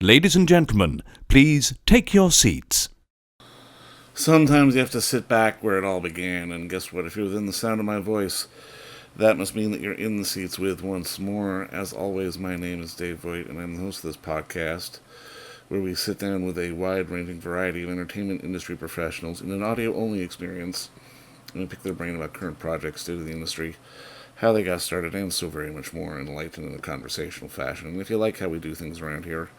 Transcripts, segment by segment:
Ladies and gentlemen, please take your seats. Sometimes you have to sit back where it all began, and guess what? If you're within the sound of my voice, that must mean that you're in the seats with once more. As always, my name is Dave Voigt, and I'm the host of this podcast, where we sit down with a wide-ranging variety of entertainment industry professionals in an audio-only experience, and we pick their brain about current projects, state of the industry, how they got started, and so very much more in a light and in a conversational fashion. And if you like how we do things around here,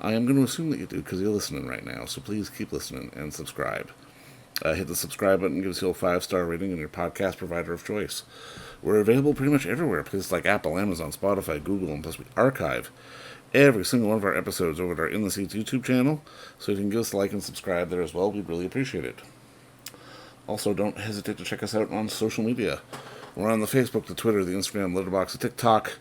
I am going to assume that you do because you're listening right now, so please keep listening and subscribe. Hit the subscribe button, give us your 5-star rating in your podcast provider of choice. We're available pretty much everywhere, places like Apple, Amazon, Spotify, Google, and plus we archive every single one of our episodes over at our In the Seats YouTube channel, so if you can give us a like and subscribe there as well, we'd really appreciate it. Also, don't hesitate to check us out on social media. We're on the Facebook, the Twitter, the Instagram, Letterboxd, the TikTok,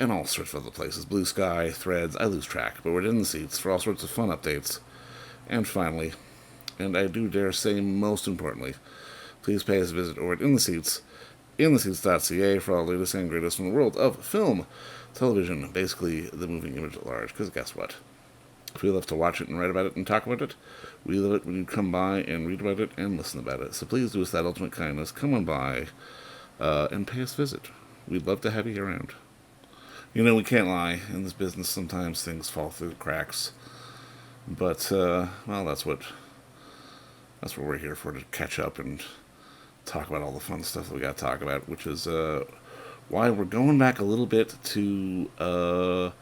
and all sorts of other places. Blue Sky, Threads, I lose track, but we're in the seats for all sorts of fun updates. And finally, and I do dare say most importantly, please pay us a visit over at In the Seats, intheseats.ca for all the latest and greatest from the world of film, television, basically the moving image at large. Because guess what? If we love to watch it and write about it and talk about it, we love it when you come by and read about it and listen about it. So please do us that ultimate kindness. Come on by and pay us a visit. We'd love to have you around. You know, we can't lie. In this business, sometimes things fall through the cracks. But, well, that's what we're here for, to catch up and talk about all the fun stuff that we got to talk about, which is why we're going back a little bit to a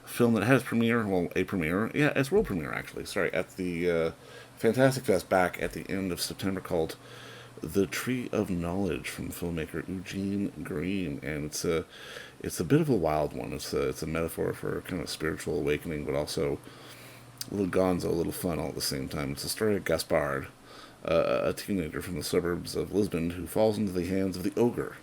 film that had its premiere, its world premiere, actually, at the Fantastic Fest back at the end of September, called The Tree of Knowledge from filmmaker Eugène Green, and it's a bit of a wild one. It's a metaphor for kind of spiritual awakening, but also a little gonzo, a little fun all at the same time. It's the story of Gaspard, a teenager from the suburbs of Lisbon who falls into the hands of the Ogre,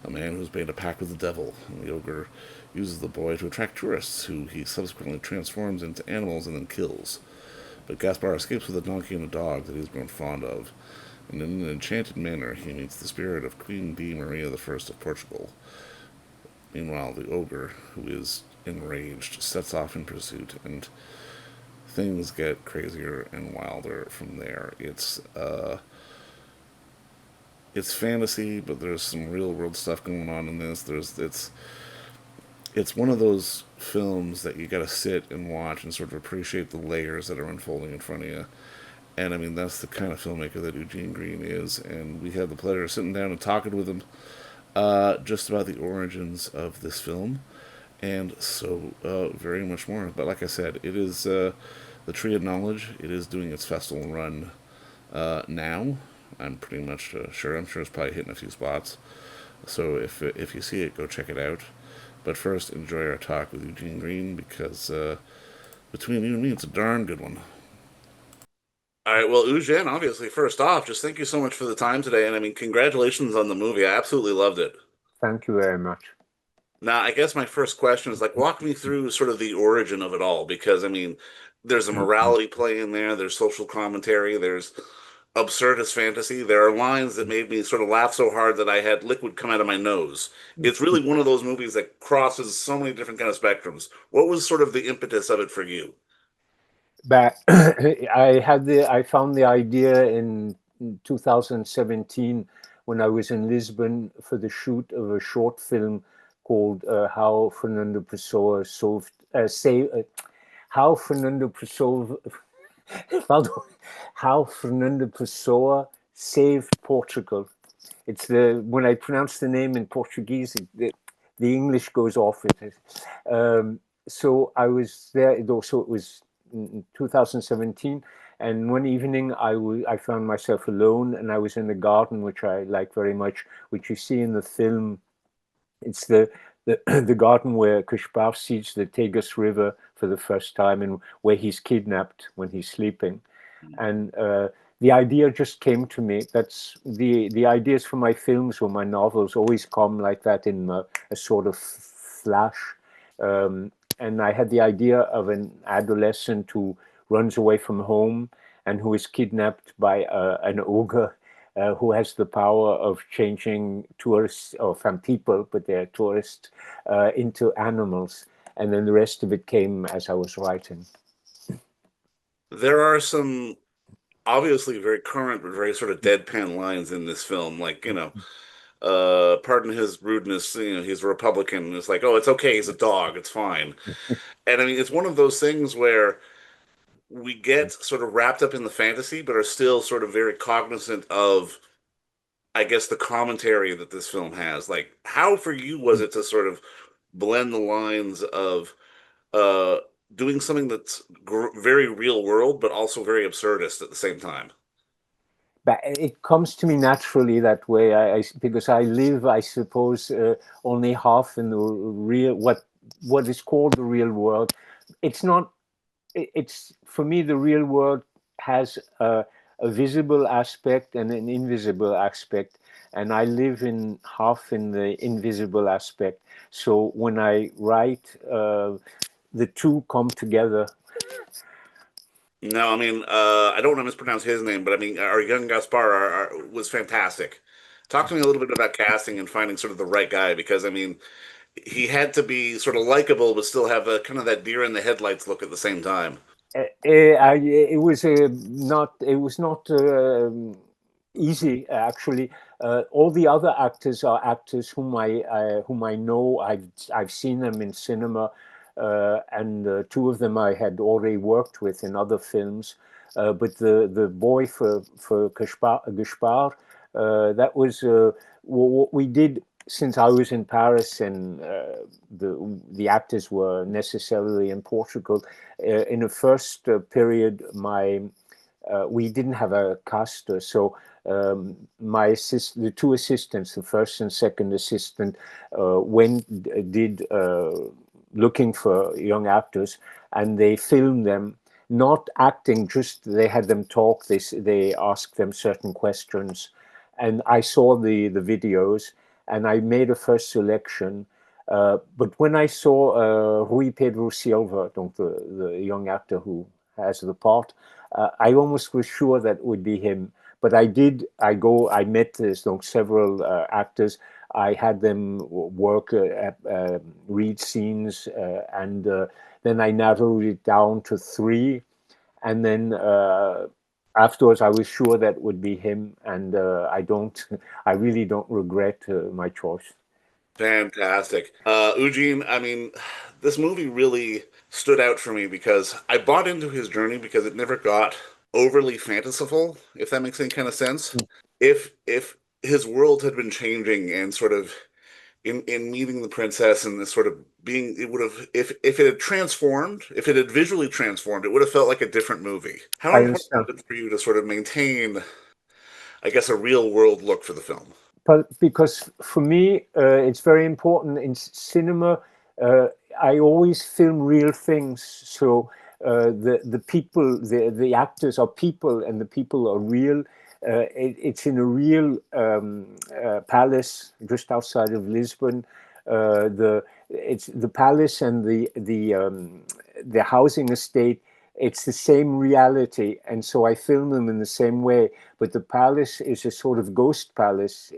a man who's made a pact with the devil. And the Ogre uses the boy to attract tourists, who he subsequently transforms into animals and then kills. But Gaspard escapes with a donkey and a dog that he's grown fond of, and in an enchanted manor he meets the spirit of Queen B. Maria I of Portugal. Meanwhile, the ogre, who is enraged, sets off in pursuit, and things get crazier and wilder from there. It's fantasy, but there's some real world stuff going on in this. It's one of those films that you got to sit and watch and sort of appreciate the layers that are unfolding in front of you. And I mean, that's the kind of filmmaker that Eugène Green is. And we had the pleasure of sitting down and talking with him just about the origins of this film, and so very much more. But like I said, it is the Tree of Knowledge. It is doing its festival run now. I'm pretty much sure. I'm sure it's probably hitting a few spots. So if you see it, go check it out. But first, enjoy our talk with Eugène Green, because between you and me, it's a darn good one. All right, well, Eugène, obviously, first off, just thank you so much for the time today. And I mean, congratulations on the movie. I absolutely loved it. Thank you very much. Now, I guess my first question is, like, walk me through sort of the origin of it all, because I mean, there's a morality play in there, there's social commentary, there's absurdist fantasy. There are lines that made me sort of laugh so hard that I had liquid come out of my nose. It's really one of those movies that crosses so many different kind of spectrums. What was sort of the impetus of it for you? But I found the idea in 2017 when I was in Lisbon for the shoot of a short film called How Fernando Pessoa How Fernando Pessoa Saved Portugal. It's when I pronounce the name in Portuguese, the English goes off with it. So I was there. It was in 2017, and one evening I found myself alone, and I was in the garden, which I like very much, which you see in the film. It's the garden where Gaspard sees the Tagus River for the first time, and where he's kidnapped when he's sleeping. And the idea just came to me. That's the ideas for my films or my novels always come like that in a sort of flash. And I had the idea of an adolescent who runs away from home and who is kidnapped by an ogre who has the power of changing tourists, or from people, but they're tourists, into animals. and then the rest of it came as I was writing. There are some obviously very current but very sort of deadpan lines in this film, like, pardon his rudeness, he's a Republican. It's like, oh, it's okay, he's a dog, it's fine. And I mean, it's one of those things where we get sort of wrapped up in the fantasy, but are still sort of very cognizant of, I guess, the commentary that this film has. Like, how for you was it to sort of blend the lines of uh, doing something that's very real world, but also very absurdist at the same time? But it comes to me naturally that way. Because I live, I suppose, only half in the real what is called the real world. It's not. It's for me the real world has a visible aspect and an invisible aspect, and I live in half in the invisible aspect. So when I write, the two come together. No, I mean, I don't want to mispronounce his name, but I mean, our young Gaspard was fantastic. Talk to me a little bit about casting and finding sort of the right guy, because I mean, he had to be sort of likable, but still have a kind of that deer in the headlights look at the same time. It was not. It was not easy actually. All the other actors are actors whom I know. I've seen them in cinema, and two of them I had already worked with in other films. But the boy for Gaspard, that was what we did. Since I was in Paris and the actors were necessarily in Portugal, in the first period, we didn't have a caster, so the two assistants, the first and second assistant, did looking for young actors, and they filmed them. Not acting, just they had them talk. They asked them certain questions, and I saw the videos, and I made a first selection. But when I saw Rui Pedro Silva, the young actor who has the part, I almost was sure that would be him. But I met several actors. I had them work, read scenes, and then I narrowed it down to three. And then afterwards, I was sure that would be him, and I really don't regret my choice. Fantastic. Eugene, I mean, this movie really stood out for me because I bought into his journey because it never got overly fanciful, if that makes any kind of sense. If his world had been changing and sort of in meeting the princess and this sort of being, it would have, if it had transformed, if it had visually transformed, it would have felt like a different movie. How I important understand. is it for you to sort of maintain, I guess, a real world look for the film? But because for me, it's very important in cinema. Uh, I always film real things, so the people, the actors are people, and the people are real. It's in a real palace just outside of Lisbon. It's the palace and the housing estate. It's the same reality, and so I film them in the same way. But the palace is a sort of ghost palace.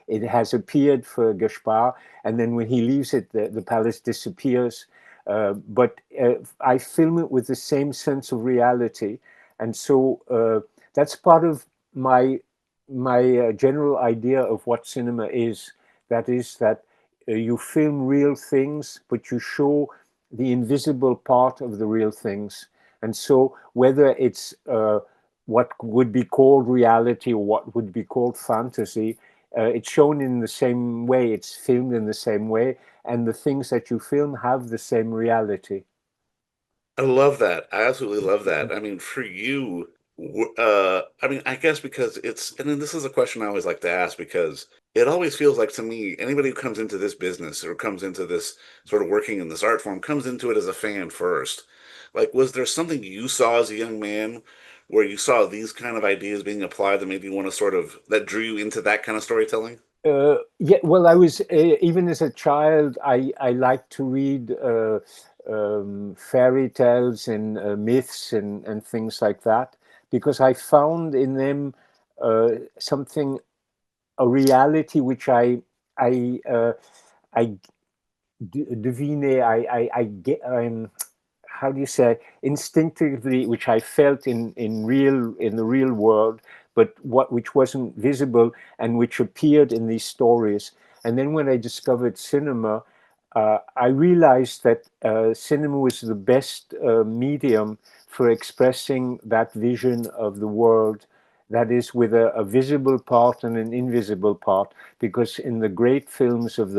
It has appeared for Gaspard, and then when he leaves it, the palace disappears. But I film it with the same sense of reality, and so that's part of my general idea of what cinema is. That is that you film real things, but you show the invisible part of the real things. And so whether it's what would be called reality or what would be called fantasy, it's shown in the same way, it's filmed in the same way, and the things that you film have the same reality. I love that. I absolutely love that. I mean, for you, I mean, I guess because and then this is a question I always like to ask because it always feels like to me, anybody who comes into this business or comes into this sort of working in this art form comes into it as a fan first. Like, was there something you saw as a young man where you saw these kind of ideas being applied that made you want to sort of, that drew you into that kind of storytelling? Yeah, well, I was even as a child, I liked to read fairy tales and myths and things like that because I found in them something, a reality which I deviner. I get. How do you say, instinctively, which I felt in the real world, but which wasn't visible and which appeared in these stories. And then when I discovered cinema, I realized that cinema was the best medium for expressing that vision of the world, that is, with a visible part and an invisible part. Because in the great films of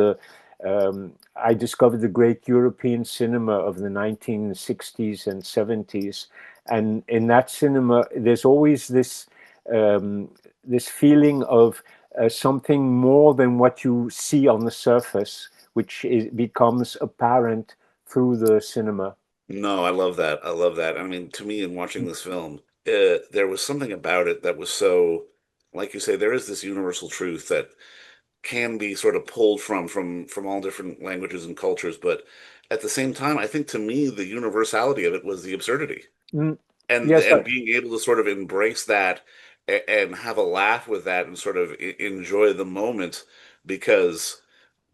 I discovered the great European cinema of the 1960s and 70s. And in that cinema, there's always this feeling of something more than what you see on the surface, which becomes apparent through the cinema. No, I love that. I love that. I mean, to me, in watching this film, there was something about it that was so, like you say, there is this universal truth that can be sort of pulled from all different languages and cultures, but at the same time, I think to me, the universality of it was the absurdity, Mm. and Yes, and being able to sort of embrace that and have a laugh with that and sort of enjoy the moment because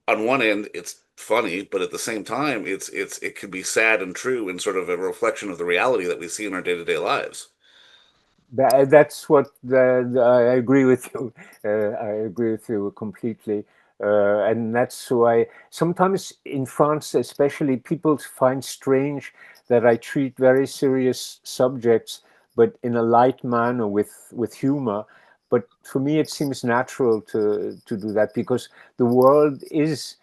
on one end it's funny, but at the same time it can be sad and true and sort of a reflection of the reality that we see in our day-to-day lives. that's what I agree with you. I agree with you completely. And that's why sometimes in France, especially, people find strange that I treat very serious subjects, but in a light manner with humor. But for me, it seems natural to do that because the world is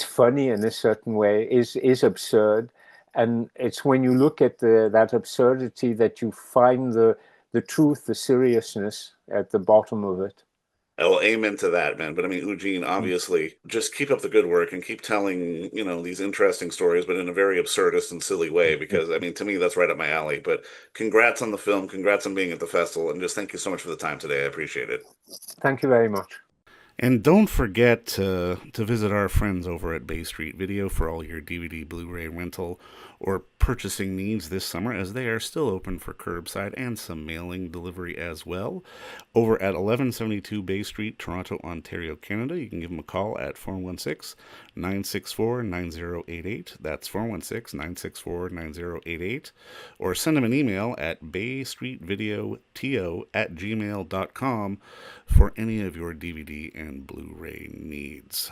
funny in a certain way, is absurd, and it's when you look at that absurdity that you find the truth, the seriousness at the bottom of it. Well, amen to that, man. But I mean, Eugene, obviously, just keep up the good work and keep telling, these interesting stories, but in a very absurdist and silly way, because I mean, to me, that's right up my alley. But congrats on the film, congrats on being at the festival, and just thank you so much for the time today. I appreciate it. Thank you very much. And don't forget to visit our friends over at Bay Street Video for all your DVD, Blu-ray rental, or purchasing needs this summer, as they are still open for curbside and some mailing delivery as well. Over at 1172 Bay Street, Toronto, Ontario, Canada, you can give them a call at 416-964-9088. That's 416-964-9088. Or send them an email at baystreetvideoto@gmail.com for any of your DVD and Blu-ray needs.